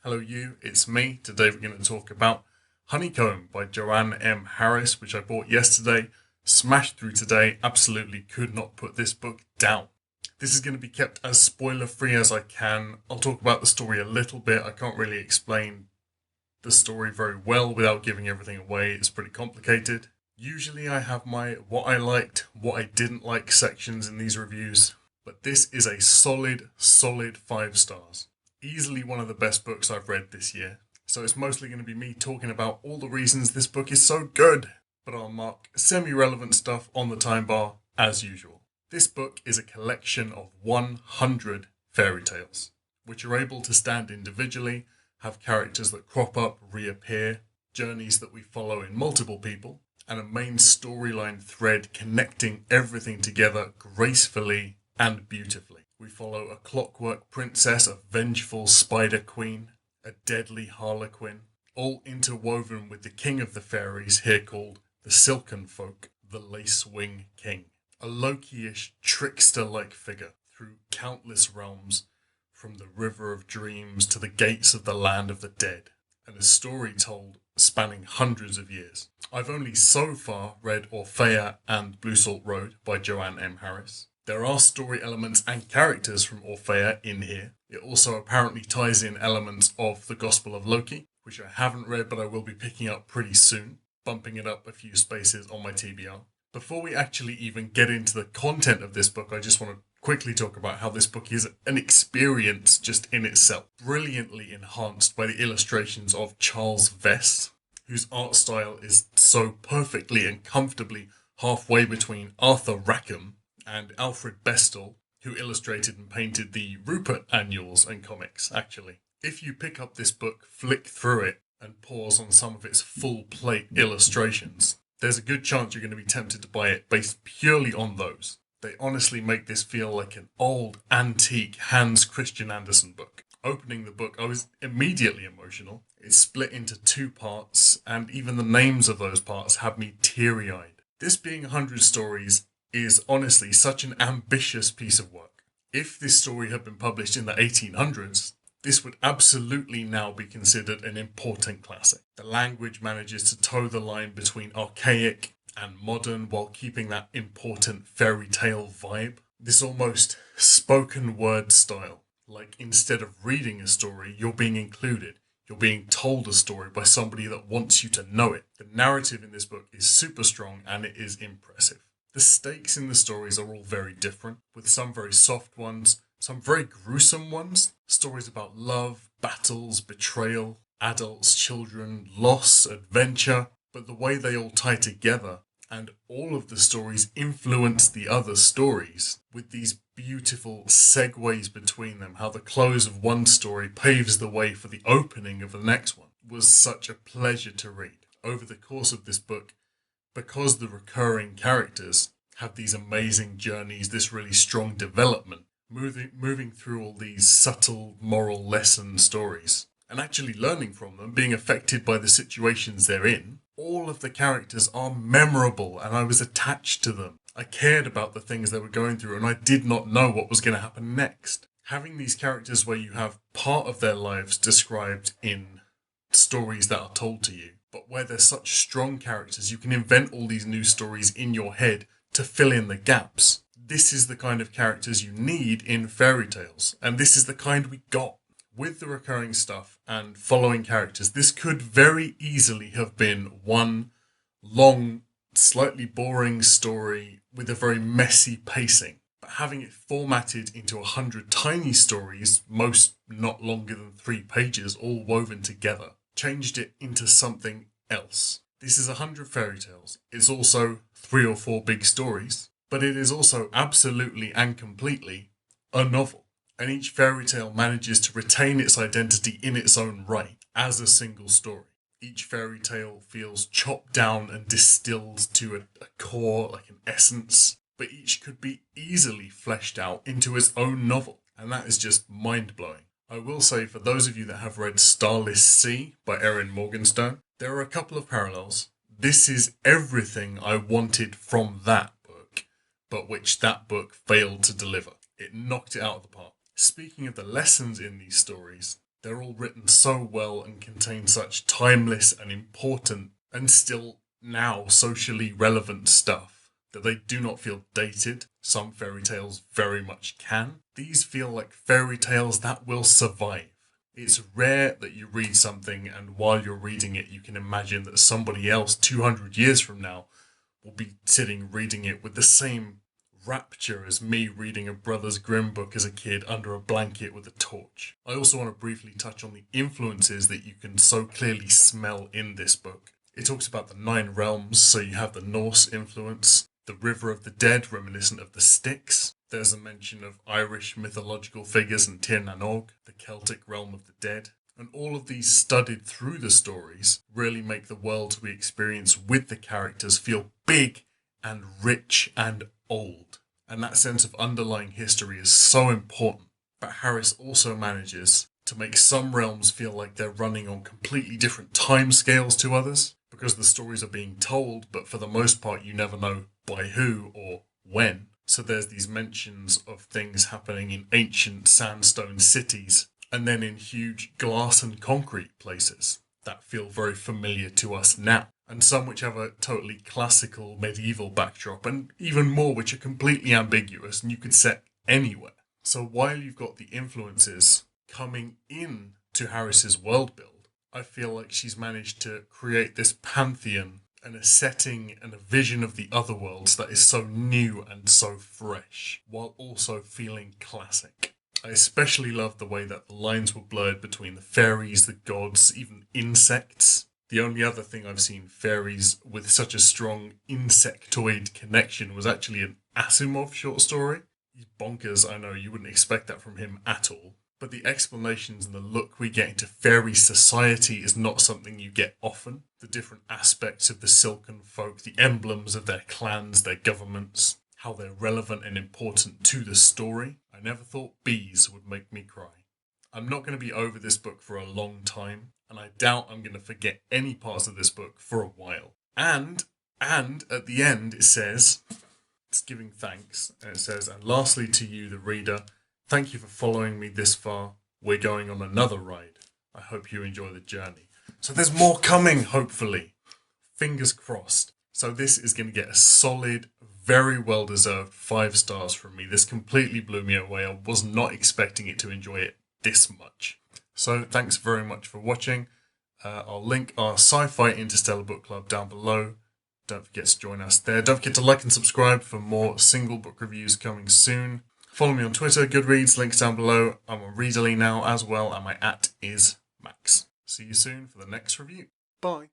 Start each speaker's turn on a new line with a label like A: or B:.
A: Hello you, it's me. Today we're going to talk about Honeycomb by Joanne M. Harris, which I bought yesterday, smashed through today, absolutely could not put this book down. This is going to be kept as spoiler free as I can. I'll talk about the story a little bit. I can't really explain the story very well without giving everything away. It's pretty complicated. Usually I have my what I liked, what I didn't like sections in these reviews, but this is a solid 5 stars. Easily one of the best books I've read this year. So it's mostly going to be me talking about all the reasons this book is so good, but I'll mark semi-relevant stuff on the time bar as usual. This book is a collection of 100 fairy tales, which are able to stand individually, have characters that crop up, reappear, journeys that we follow in multiple people, and a main storyline thread connecting everything together gracefully and beautifully. We follow a clockwork princess, a vengeful spider queen, a deadly harlequin, all interwoven with the king of the fairies here called the Silken Folk, the Lace-Wing King. A Loki-ish trickster-like figure through countless realms, from the River of Dreams to the gates of the Land of the Dead, and a story told spanning hundreds of years. I've only so far read Orphea and Blue Salt Road by Joanne M. Harris. There are story elements and characters from Orphea in here. It also apparently ties in elements of the Gospel of Loki, which I haven't read but I will be picking up pretty soon, bumping it up a few spaces on my TBR. Before we actually even get into the content of this book, I just want to quickly talk about how this book is an experience just in itself, brilliantly enhanced by the illustrations of Charles Vess, whose art style is so perfectly and comfortably halfway between Arthur Rackham and Alfred Bestel, who illustrated and painted the Rupert annuals and comics, actually. If you pick up this book, flick through it, and pause on some of its full-plate illustrations, there's a good chance you're going to be tempted to buy it based purely on those. They honestly make this feel like an old, antique Hans Christian Andersen book. Opening the book, I was immediately emotional. It's split into 2 parts, and even the names of those parts have me teary-eyed. This being 100 stories is honestly such an ambitious piece of work. If this story had been published in the 1800s, this would absolutely now be considered an important classic. The language manages to toe the line between archaic and modern while keeping that important fairy tale vibe. This almost spoken word style, like instead of reading a story, you're being included. You're being told a story by somebody that wants you to know it. The narrative in this book is super strong and it is impressive. The stakes in the stories are all very different, with some very soft ones, some very gruesome ones. Stories about love, battles, betrayal, adults, children, loss, adventure. But the way they all tie together, and all of the stories influence the other stories, with these beautiful segues between them, how the close of one story paves the way for the opening of the next one, was such a pleasure to read. Over the course of this book, because the recurring characters have these amazing journeys, this really strong development, moving through all these subtle moral lesson stories, and actually learning from them, being affected by the situations they're in, all of the characters are memorable and I was attached to them. I cared about the things they were going through and I did not know what was going to happen next. Having these characters where you have part of their lives described in stories that are told to you, but where they're such strong characters, you can invent all these new stories in your head to fill in the gaps. This is the kind of characters you need in fairy tales, and this is the kind we got. With the recurring stuff and following characters, this could very easily have been one long, slightly boring story with a very messy pacing. But having it formatted into 100 tiny stories, most not longer than 3 pages, all woven together, changed it into something else. This is 100 fairy tales. It's also 3 or 4 big stories, but it is also absolutely and completely a novel. And each fairy tale manages to retain its identity in its own right as a single story. Each fairy tale feels chopped down and distilled to a core, like an essence, but each could be easily fleshed out into its own novel. And that is just mind-blowing. I will say, for those of you that have read Starless Sea by Erin Morgenstern, there are a couple of parallels. This is everything I wanted from that book, but which that book failed to deliver. It knocked it out of the park. Speaking of the lessons in these stories, They're all written so well and contain such timeless and important and still now socially relevant stuff that they do not feel dated. Some fairy tales very much can. These feel like fairy tales that will survive. It's rare that you read something and while you're reading it you can imagine that somebody else 200 years from now will be sitting reading it with the same rapture as me reading a Brothers Grimm book as a kid under a blanket with a torch. I also want to briefly touch on the influences that you can so clearly smell in this book. It talks about the 9 realms, so you have the Norse influence, the River of the Dead reminiscent of the Styx. There's a mention of Irish mythological figures and Tir na Nog, the Celtic realm of the dead. And all of these studied through the stories really make the worlds we experience with the characters feel big and rich and old. And that sense of underlying history is so important. But Harris also manages to make some realms feel like they're running on completely different timescales to others, because the stories are being told, but for the most part you never know by who or when. So there's these mentions of things happening in ancient sandstone cities, and then in huge glass and concrete places that feel very familiar to us now. And some which have a totally classical medieval backdrop, and even more which are completely ambiguous and you could set anywhere. So while you've got the influences coming in to Harris's world build, I feel like she's managed to create this pantheon and a setting and a vision of the other worlds that is so new and so fresh, while also feeling classic. I especially love the way that the lines were blurred between the fairies, the gods, even insects. The only other thing I've seen fairies with such a strong insectoid connection was actually an Asimov short story. He's bonkers, I know, you wouldn't expect that from him at all. But the explanations and the look we get into fairy society is not something you get often. The different aspects of the Silken folk, the emblems of their clans, their governments, how they're relevant and important to the story. I never thought bees would make me cry. I'm not going to be over this book for a long time, and I doubt I'm going to forget any parts of this book for a while. And at the end it says, it's giving thanks, and it says, and lastly to you, the reader, thank you for following me this far. We're going on another ride. I hope you enjoy the journey. So there's more coming, hopefully. Fingers crossed. So this is going to get a solid, very well-deserved 5 stars from me. This completely blew me away. I was not expecting it to enjoy it this much. So thanks very much for watching. I'll link our Sci-Fi Interstellar Book Club down below. Don't forget to join us there. Don't forget to like and subscribe for more single book reviews coming soon. Follow me on Twitter, Goodreads, links down below. I'm on Readerly now as well, and my @ is Max. See you soon for the next review. Bye.